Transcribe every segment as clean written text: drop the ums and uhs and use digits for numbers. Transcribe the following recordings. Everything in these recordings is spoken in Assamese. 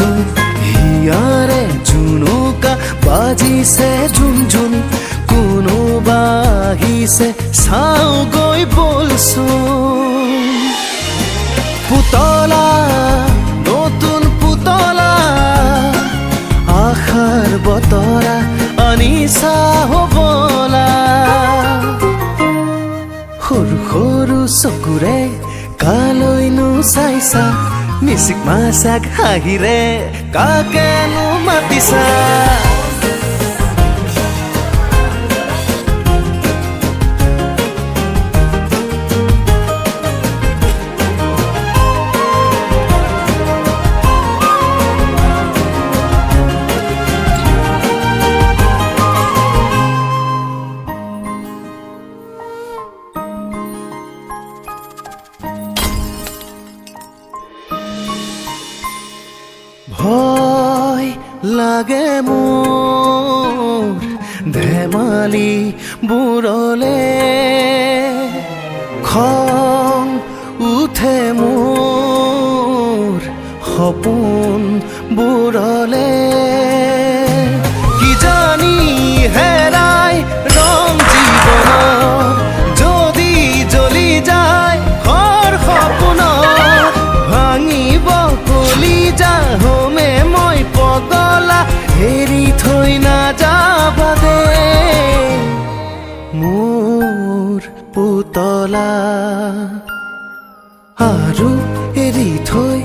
বলছোন হিয়াৰে জুনুকা বাজিছে ঝুন ঝুন কোনোবা আহিছে চাওঁ গৈ বলছোন পুতলা নতুন পুতলা আশাৰ বতৰা আনিছা হ'বলা সৰু সৰু চকুৰে কালৈনো চাইছা মিচিক মাছাক হাঁহিৰে কাকেনো মাতিছা ভয় লাগে মোৰ ধেমালি বুৰলে খং উঠে মোৰ সপোন বুৰলে কিজানি হেৰাই ৰং জীৱনৰ যদি জ্বলি যায় ঘৰ সপোনৰ ভাঙিব কলিজা হোমে মই পগলা হেৰি থৈ নাযাবা দে মোৰ পুতলা আৰু এৰি থৈ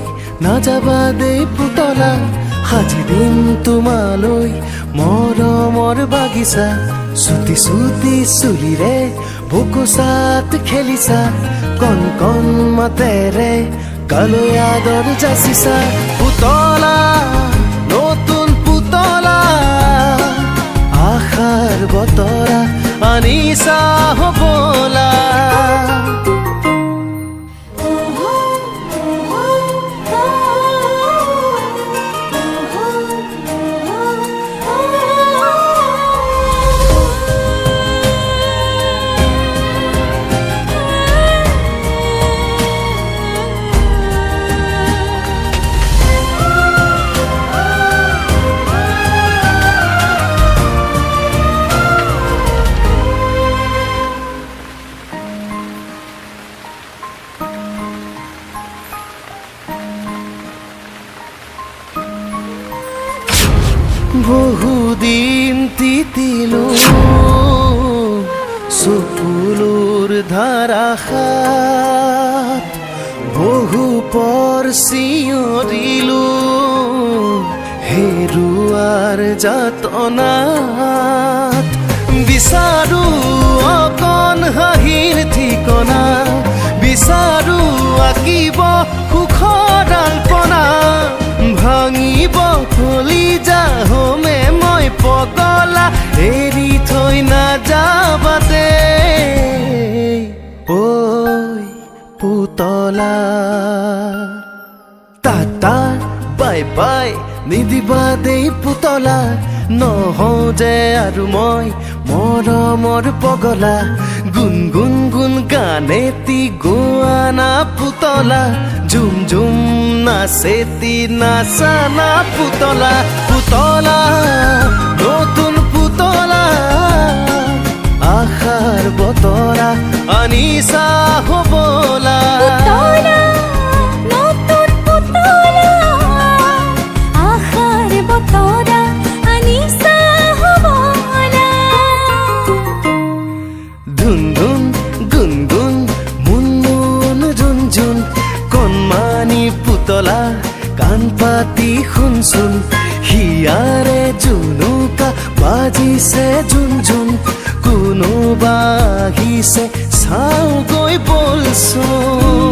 নাযাবা দে পুতলা সাজি দিম তোমালৈ মৰমৰ বাগিচা চুটি চুটি চুলিৰে বুকুচাত খেলিছা কণ কণ মাতেৰে কালৈ আদৰ যাচিছা পুতলা নতুন পুতলা আশাৰ বতৰা আনিছা হ'বলা বহুদিন তিতিলো চকুলোৰ ধাৰাসাত বহু পৰ চিঞৰিলো হেৰুৱাৰ যাতনাত বিচাৰো অকণ হাঁহিৰ ঠিকনা বিচাৰো আঁকিব সুখৰ আল্পনা ভাঙিব কলিজা হোমে মই পগলা এৰি থৈ নাযাবা দে ঐ পুতলা টাটা বাই বাই নিদিবা দেই পুতলা নহওঁ যে আৰু মই মৰমৰ পগলা গুণ গুণ গুণ গানেতি গোৱা না পুতলা ঝুম ঝুম নাচেতি নাচা না পুতলা পুতলা নতুন পুতলা আশাৰ বতৰা আনিছা হ'বলা ধুন ধুন গুণ গুণ মুন মুন ঝুন ঝুন কণমানি পুতলা কাণ পাতি শুনচোন হিয়াৰে জুনুকা বাজিছে ঝুন ঝুন কোনোবা আহিছে চাওঁ গৈ বলছোন